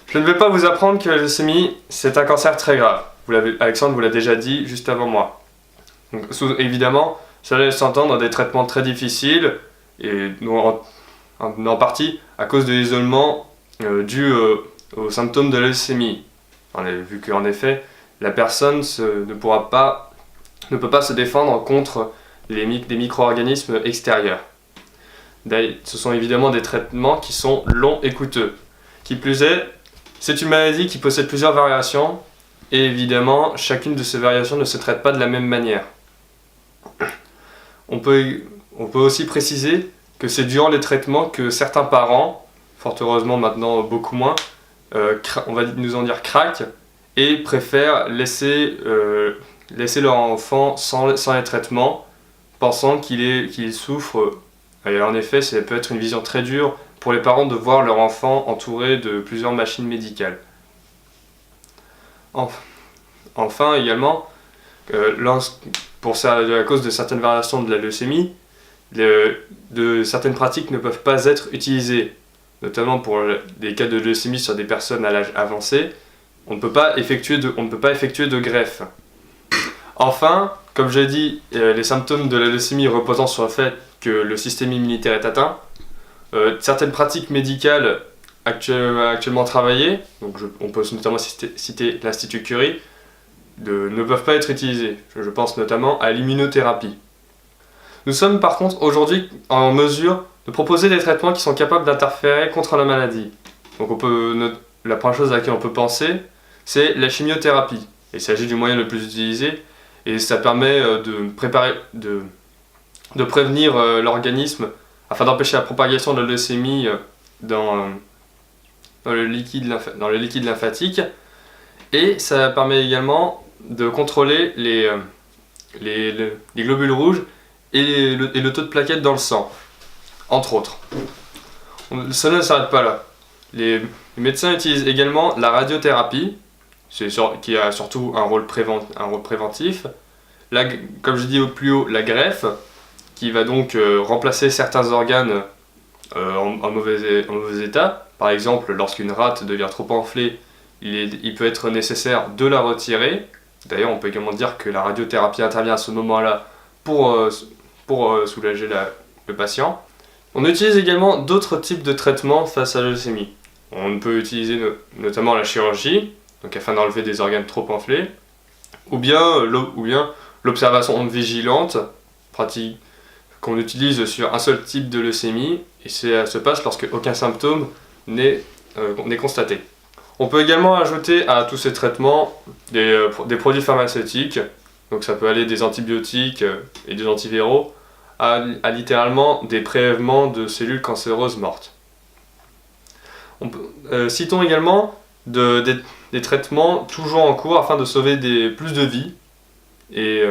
Je ne vais pas vous apprendre que la leucémie, c'est un cancer très grave. Alexandre vous l'a déjà dit juste avant moi. Donc, évidemment, ça laisse entendre des traitements très difficiles, et en partie à cause de l'isolement dû aux symptômes de la leucémie. Vu qu'en effet, la personne ne peut pas se défendre contre des micro-organismes extérieurs. Ce sont évidemment des traitements qui sont longs et coûteux. Qui plus est, c'est une maladie qui possède plusieurs variations, et évidemment, chacune de ces variations ne se traite pas de la même manière. On peut aussi préciser que c'est durant les traitements que certains parents, fort heureusement maintenant beaucoup moins, on va nous en dire craquent, et préfèrent laisser leur enfant sans les traitements, pensant qu'il souffre. Et en effet, ça peut être une vision très dure pour les parents de voir leur enfant entouré de plusieurs machines médicales. Enfin également, à cause de certaines variations de la leucémie, certaines pratiques ne peuvent pas être utilisées, notamment pour les cas de leucémie sur des personnes à l'âge avancé. On ne peut pas effectuer de greffe. Enfin, comme j'ai dit, les symptômes de la leucémie reposant sur le fait que le système immunitaire est atteint, certaines pratiques médicales actuellement travaillées, donc on peut notamment citer l'Institut Curie, ne peuvent pas être utilisées. Je pense notamment à l'immunothérapie. Nous sommes par contre aujourd'hui en mesure de proposer des traitements qui sont capables d'interférer contre la maladie. Donc la première chose à laquelle on peut penser, c'est la chimiothérapie. Il s'agit du moyen le plus utilisé, et ça permet de prévenir l'organisme afin d'empêcher la propagation de la leucémie dans le liquide lymphatique, et ça permet également de contrôler les globules rouges et le taux de plaquettes dans le sang, entre autres. Ça ne s'arrête pas là. Les médecins utilisent également la radiothérapie, qui a surtout un rôle préventif. Comme je dis plus haut, la greffe, qui va donc remplacer certains organes en mauvais état. Par exemple, lorsqu'une rate devient trop enflée, il peut être nécessaire de la retirer. D'ailleurs, on peut également dire que la radiothérapie intervient à ce moment-là pour soulager le patient. On utilise également d'autres types de traitements face à la leucémie. On peut utiliser notamment la chirurgie, donc afin d'enlever des organes trop enflés, ou bien l'observation vigilante, pratique qu'on utilise sur un seul type de leucémie, et ça se passe lorsque aucun symptôme n'est constaté. On peut également ajouter à tous ces traitements des produits pharmaceutiques, donc ça peut aller des antibiotiques et des antiviraux, à littéralement des prélèvements de cellules cancéreuses mortes. Citons également des traitements toujours en cours afin de sauver plus de vies, et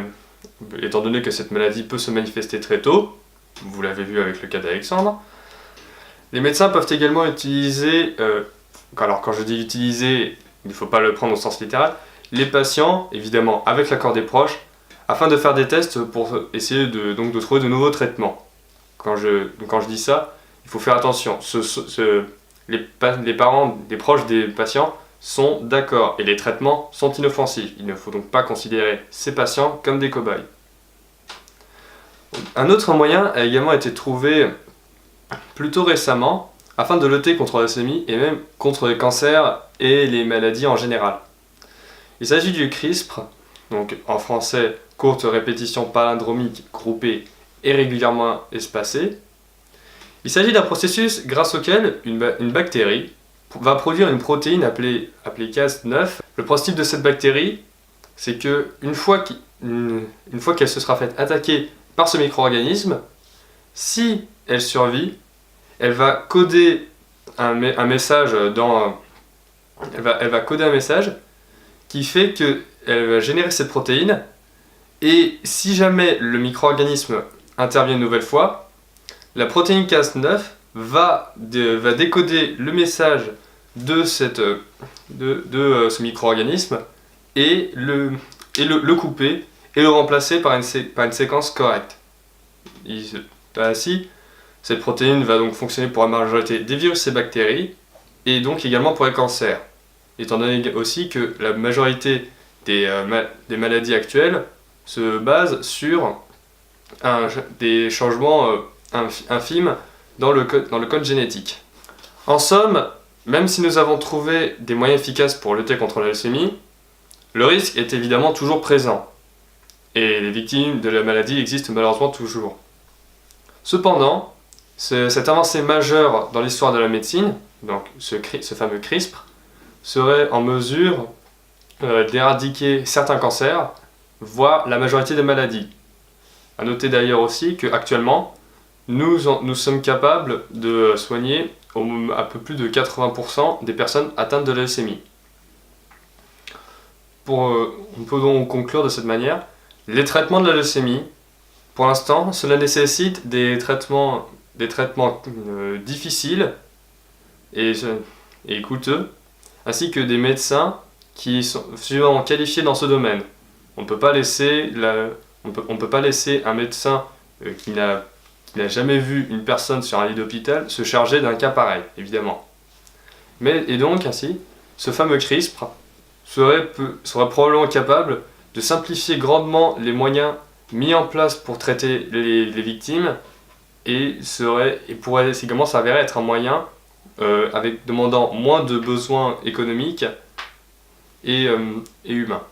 étant donné que cette maladie peut se manifester très tôt, vous l'avez vu avec le cas d'Alexandre, les médecins peuvent également utiliser, alors quand je dis utiliser, il ne faut pas le prendre au sens littéral, les patients, évidemment avec l'accord des proches, afin de faire des tests pour essayer de trouver de nouveaux traitements. Quand je dis ça, il faut faire attention. Les parents, les proches des patients sont d'accord et les traitements sont inoffensifs. Il ne faut donc pas considérer ces patients comme des cobayes. Un autre moyen a également été trouvé plutôt récemment afin de lutter contre la leucémie et même contre les cancers et les maladies en général. Il s'agit du CRISPR, donc en français courte répétition palindromique groupée et régulièrement espacée. Il s'agit d'un processus grâce auquel une bactérie va produire une protéine appelée Cas9. Le principe de cette bactérie, c'est que une fois qu'elle se sera faite attaquer par ce micro-organisme, si elle survit, elle va coder un message elle va coder un message qui fait qu'elle va générer cette protéine, et si jamais le micro-organisme intervient une nouvelle fois, la protéine Cas9 va décoder le message de ce micro-organisme et le couper et le remplacer par une séquence correcte. Ainsi, cette protéine va donc fonctionner pour la majorité des virus et bactéries, et donc également pour les cancers. étant donné aussi que la majorité des maladies actuelles se basent sur des changements infimes dans le code génétique. En somme, même si nous avons trouvé des moyens efficaces pour lutter contre la leucémie, le risque est évidemment toujours présent, et les victimes de la maladie existent malheureusement toujours. Cependant, cette avancée majeure dans l'histoire de la médecine, donc ce fameux CRISPR, serait en mesure d'éradiquer certains cancers, voire la majorité des maladies. A noter d'ailleurs aussi qu'actuellement, nous sommes capables de soigner un peu plus de 80% des personnes atteintes de la leucémie. On peut donc conclure de cette manière, les traitements de la leucémie, pour l'instant, cela nécessite des traitements difficiles et coûteux, ainsi que des médecins qui sont suffisamment qualifiés dans ce domaine. On ne peut pas laisser un médecin qui n'a jamais vu une personne sur un lit d'hôpital se charger d'un cas pareil, évidemment. Et donc ainsi, ce fameux CRISPR serait probablement capable de simplifier grandement les moyens mis en place pour traiter les victimes et pourrait également s'avérer être un moyen demandant moins de besoins économiques et humains.